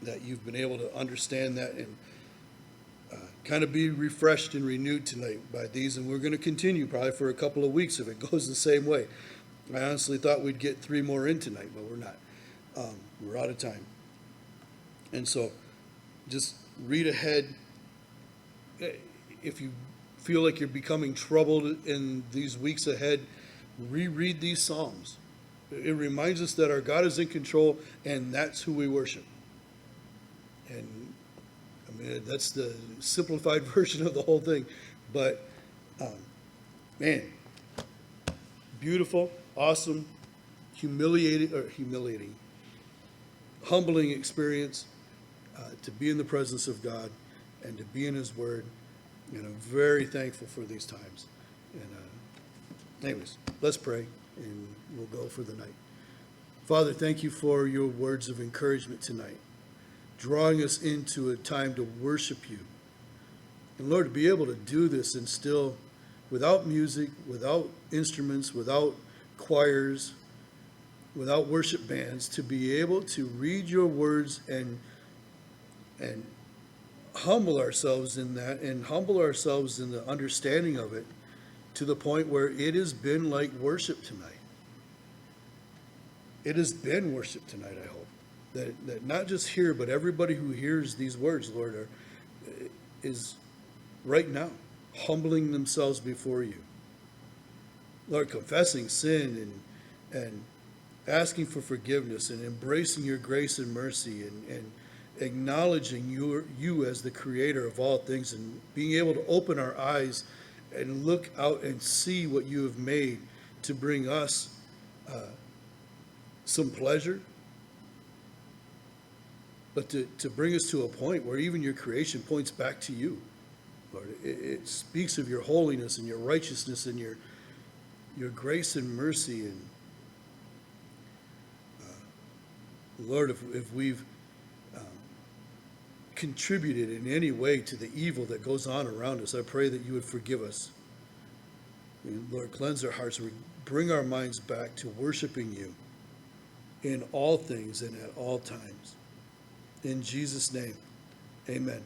A: that you've been able to understand that and kind of be refreshed and renewed tonight by these. And we're going to continue probably for a couple of weeks if it goes the same way. I honestly thought we'd get 3 more in tonight, but we're not. We're out of time. And so just read ahead. If you feel like you're becoming troubled in these weeks ahead, reread these Psalms. It reminds us that our God is in control, and that's who we worship. And I mean, that's the simplified version of the whole thing. But, man, beautiful, awesome, humbling experience to be in the presence of God and to be in His Word. And I'm very thankful for these times. And anyways, let's pray and we'll go for the night. Father, thank you for your words of encouragement tonight, drawing us into a time to worship you. And Lord, to be able to do this and still, without music, without instruments, without choirs, without worship bands, to be able to read your words and humble ourselves in that, and humble ourselves in the understanding of it to the point where it has been like worship tonight. It has been worship tonight, I hope. That not just here, but everybody who hears these words, Lord, is right now humbling themselves before you. Lord, confessing sin and asking for forgiveness and embracing your grace and mercy and acknowledging you as the creator of all things and being able to open our eyes and look out and see what you have made to bring us some pleasure, but to bring us to a point where even your creation points back to you, Lord. It speaks of your holiness and your righteousness and your grace and mercy. And Lord, if we've contributed in any way to the evil that goes on around us, I pray that you would forgive us. And Lord, cleanse our hearts. Bring our minds back to worshiping you in all things and at all times. In Jesus' name, amen.